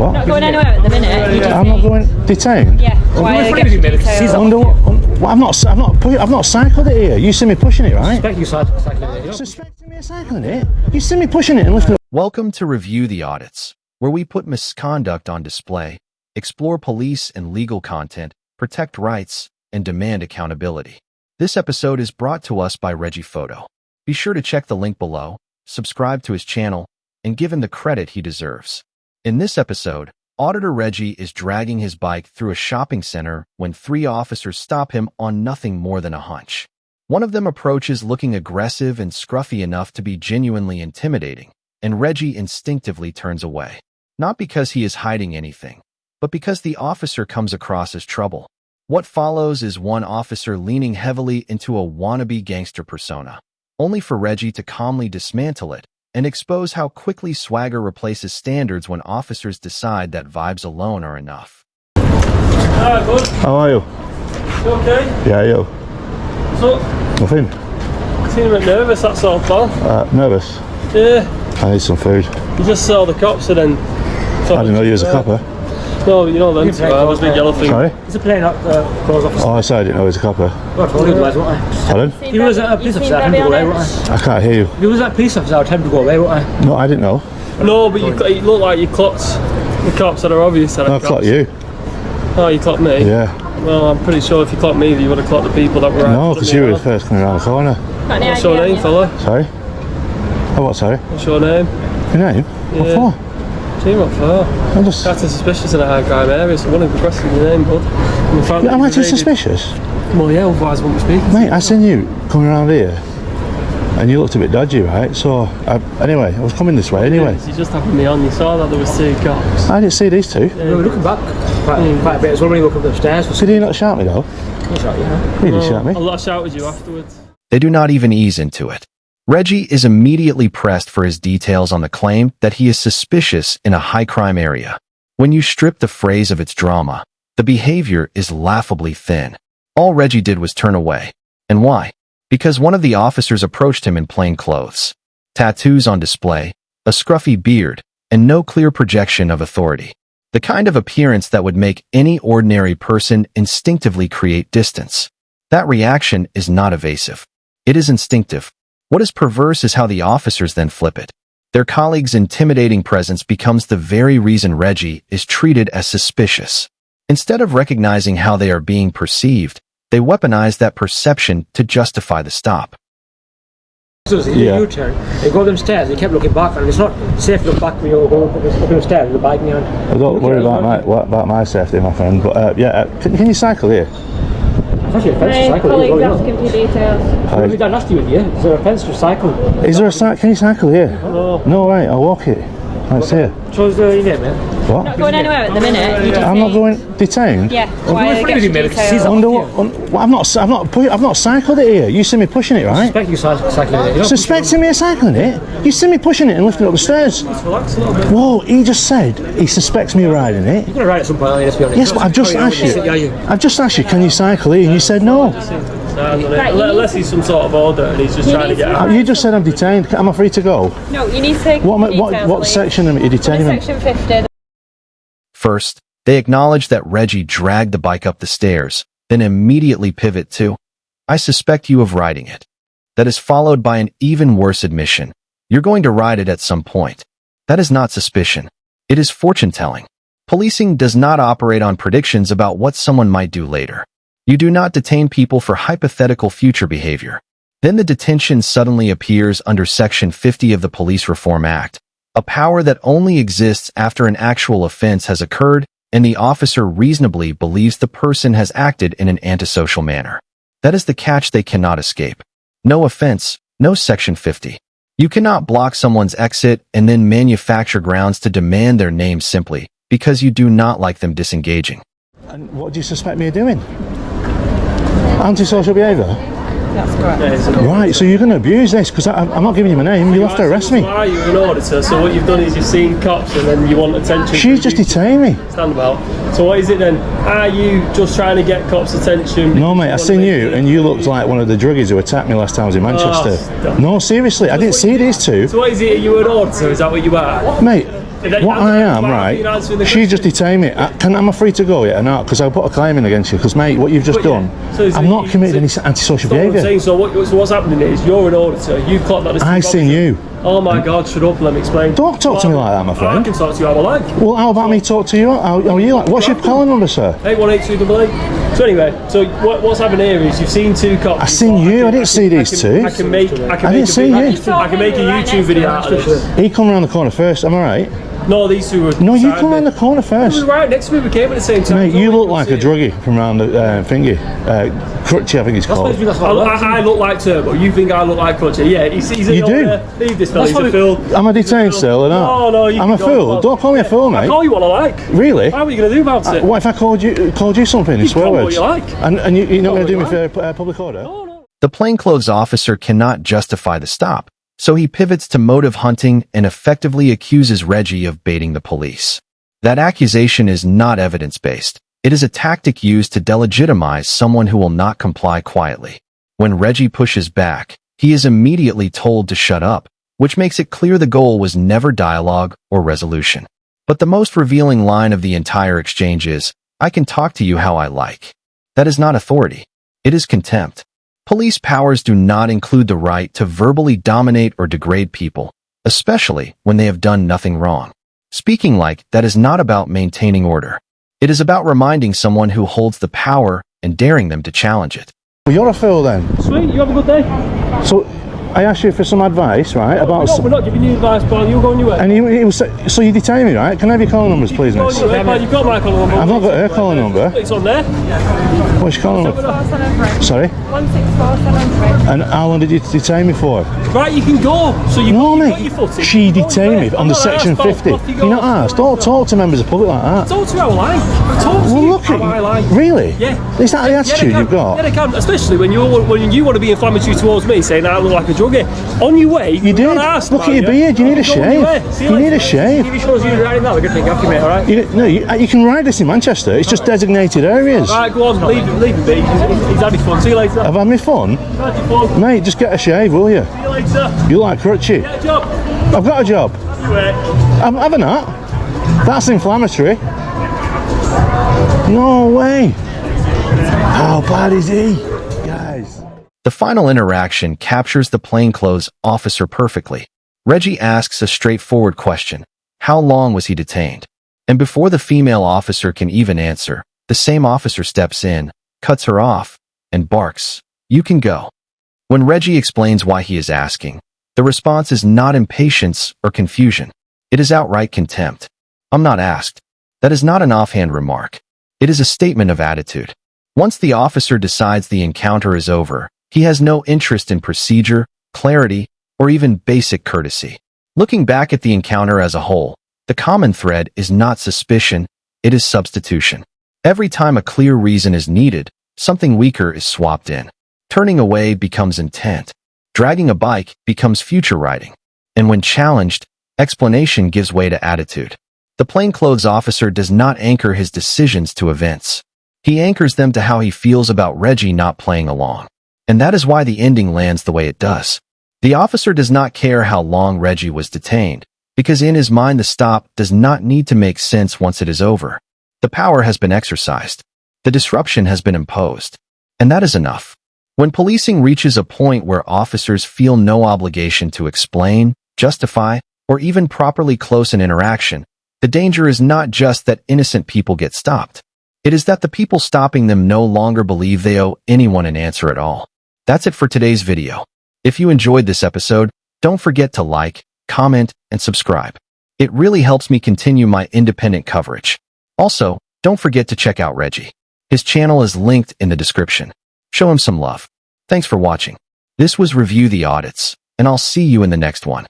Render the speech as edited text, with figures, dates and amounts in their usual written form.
What? Not going anywhere at the minute. I'm not going detained. Yeah. Why are they getting detailed? I've not cycled it here. You see me pushing it, right? Suspect you cycling it. Suspecting me of cycling it? You see me pushing it and lifting it. Welcome to Review the Audits, where we put misconduct on display, explore police and legal content, protect rights, and demand accountability. This episode is brought to us by Reggie Photo. Be sure to check the link below, subscribe to his channel, and give him the credit he deserves. In this episode, Auditor Reggie is dragging his bike through a shopping center when 3 officers stop him on nothing more than a hunch. One of them approaches looking aggressive and scruffy enough to be genuinely intimidating, and Reggie instinctively turns away. Not because he is hiding anything, but because the officer comes across as trouble. What follows is one officer leaning heavily into a wannabe gangster persona, only for Reggie to calmly dismantle it and expose how quickly swagger replaces standards when officers decide that vibes alone are enough. Alright, bud. How are you? You okay? Yeah, you? What's up? Nothing. You seem a bit nervous, that's all, pal. Nervous? Yeah. I need some food. You just saw the cops and then... I didn't know you was a copper. No, you know them two, I was a big yellow thing. Sorry? It's a plain clothes officer. Oh, I said I didn't know he was a copper. Well, I told you otherwise, won't I? Pardon? If you was a police officer, I'd tell him to go away, won't I? I can't hear you. If you was a police officer, I'd tell him to go away, won't I? No, I didn't know. No, but you look like you clocked the cops that are obvious. No, I clocked you. Oh, you clocked me? Yeah. Well, I'm pretty sure if you clocked me, you would have clocked the people that were... No, because you were the first coming around the corner. What's your name, fella? Sorry? Oh, what, sorry? What's your name? Your name? Yeah. What for? Gee, what for? I'm just... Acting suspicious in a high crime area, so I wouldn't be questioning your name, bud. Am I too suspicious? Well, yeah, otherwise I wouldn't be speaking. Mate, I seen you coming around here and you looked a bit dodgy, right? So, anyway, I was coming this way anyway. You just happened me on, you saw that there was 2 cops. I didn't see these 2. Yeah. We were looking back quite a bit as well when you look up the stairs. Did he not shout me though? He shot you, huh? He did shout me. I shouted you afterwards. They do not even ease into it. Reggie is immediately pressed for his details on the claim that he is suspicious in a high-crime area. When you strip the phrase of its drama, the behavior is laughably thin. All Reggie did was turn away. And why? Because one of the officers approached him in plain clothes. Tattoos on display, a scruffy beard, and no clear projection of authority. The kind of appearance that would make any ordinary person instinctively create distance. That reaction is not evasive. It is instinctive. What is perverse is how the officers then flip it. Their colleagues' intimidating presence becomes the very reason Reggie is treated as suspicious. Instead of recognizing how they are being perceived, they weaponize that perception to justify the stop. So it's a U-turn. You go up them stairs, you kept looking back, and it's not safe to look back when you're going up them stairs with the bike in your hand. Well, don't worry about my safety, my friend. But can you cycle here? It's actually a offence to cycle. Colleagues asking for details. What have done nasty with you? Is there an offence to cycle? Is there a can you cycle here? No. No, right, I'll walk it. Let's see it. Choose your name, mate. What? Not going anywhere at the minute. I'm not going detained. Yeah. Why are they getting detailed? I've not cycled it here. You see me pushing it, right? Suspect you cycling it. Suspecting me of cycling it? You see me pushing it and lifting it up the stairs. Relax a little bit. Whoa, he just said he suspects me of riding it. You're going to ride at some point, let's be honest. Yes, but I've just asked you, can you cycle here? And you said no. Unless he's some sort of order and he's just trying to get out. You just said I'm detained. Am I free to go? No, you need to. What section am I detaining? Section 50. First, they acknowledge that Reggie dragged the bike up the stairs, then immediately pivot to, "I suspect you of riding it." That is followed by an even worse admission. You're going to ride it at some point. That is not suspicion. It is fortune-telling. Policing does not operate on predictions about what someone might do later. You do not detain people for hypothetical future behavior. Then the detention suddenly appears under Section 50 of the Police Reform Act, a power that only exists after an actual offense has occurred and the officer reasonably believes the person has acted in an antisocial manner. That is the catch they cannot escape. No offense, no Section 50. You cannot block someone's exit and then manufacture grounds to demand their name simply because you do not like them disengaging. And what do you suspect me of doing? Antisocial behaviour? That's correct. Right, so you're going to abuse this because I'm not giving you my name. You'll have to arrest me. Why are you an auditor? So what you've done is you've seen cops and then you want attention. She's just detained me. Stand about. So what is it then? Are you just trying to get cops' attention? No, mate, I seen you and you looked like one of the druggies who attacked me last time I was in Manchester. No, seriously, I didn't see these two. So what is it? Are you an auditor? Is that what you are? Mate, What I am, right? She just detained me. Am I free to go yet or not? Because I'll put a claim in against you. Because, mate, what you've just done, I'm not committed any antisocial behaviour. So what's happening is you're an auditor. You've clocked that this. I seen you. Oh my God! Shut up. Let me explain. Don't talk to me like that, my friend. I can talk to you how I like. Well, how about me talk to you? How are you like? What's your calling number, sir? 818288. So anyway, so what's happening here is you've seen two cops. I seen you. I didn't see these two. I can make a YouTube video out of this. He come around the corner first. Am I right? No, these two were. No, you come around the corner first. We were right next to me. We came at the same time. Mate, you look like a druggie from around the thingy. Crutchy, I think it's called. I look like Turbo. You think I look like Crutchy? Yeah, he's a you do. Leave this fella. He's a fool. Am I detained still or not? No, I'm a fool. Don't call me a fool, mate. I call you what I like. Really? How are you going to do about it? What if I called you something in swear words? What you like. And you're not going to do me for public order? No. The plainclothes officer cannot justify the stop, so he pivots to motive hunting and effectively accuses Reggie of baiting the police. That accusation is not evidence-based. It is a tactic used to delegitimize someone who will not comply quietly. When Reggie pushes back, he is immediately told to shut up, which makes it clear the goal was never dialogue or resolution. But the most revealing line of the entire exchange is, "I can talk to you how I like." That is not authority. It is contempt. Police powers do not include the right to verbally dominate or degrade people, especially when they have done nothing wrong. Speaking like that is not about maintaining order. It is about reminding someone who holds the power and daring them to challenge it. Well, you're a fool then. Sweet, you have a good day. So, I asked you for some advice, right? We're not giving you advice, pal. You're going your way. And so you detain me, right? Can I have your calling numbers, please, miss? You've got my calling number. I've not got her calling number. It's on there. What's your calling number? Sorry? 16473. And how long did you detain me for? Right, you can go. So you No, got mate. your foot in. She detained me on the section 50. You're You're not asked. Don't talk to members of the public like that. Talk to you how I like. Talk to Well, you look how at I like. Really? Yeah. Is that the attitude they you've got? Yeah, they can. Especially when you want to be inflammatory towards me, saying I look like a druggie. On your way, You did. Look at your beard. You need a shave. You need a shave. TV shows you riding that. We're going to take off you, mate, alright? You can ride this in Manchester. It's just designated areas. Alright, go on. Leave him be. He's had his fun. See you later. I've had my fun. Had your fun. Mate, just get a shave, will you? See you later. You like crutchy. Get a job. I've got a job. I'm having that. That's inflammatory. No way. How bad is he? Guys. The final interaction captures the plainclothes officer perfectly. Reggie asks a straightforward question. How long was he detained? And before the female officer can even answer, the same officer steps in, cuts her off, and barks, "You can go." When Reggie explains why he is asking, the response is not impatience or confusion. It is outright contempt. "I'm not asked." That is not an offhand remark. It is a statement of attitude. Once the officer decides the encounter is over, he has no interest in procedure, clarity, or even basic courtesy. Looking back at the encounter as a whole, the common thread is not suspicion, it is substitution. Every time a clear reason is needed, something weaker is swapped in. Turning away becomes intent. Dragging a bike becomes future riding. And when challenged, explanation gives way to attitude. The plainclothes officer does not anchor his decisions to events. He anchors them to how he feels about Reggie not playing along. And that is why the ending lands the way it does. The officer does not care how long Reggie was detained, because in his mind the stop does not need to make sense once it is over. The power has been exercised. The disruption has been imposed. And that is enough. When policing reaches a point where officers feel no obligation to explain, justify, or even properly close an interaction, the danger is not just that innocent people get stopped. It is that the people stopping them no longer believe they owe anyone an answer at all. That's it for today's video. If you enjoyed this episode, don't forget to like, comment, and subscribe. It really helps me continue my independent coverage. Also, don't forget to check out Reggie. His channel is linked in the description. Show him some love. Thanks for watching. This was Review the Audits, and I'll see you in the next one.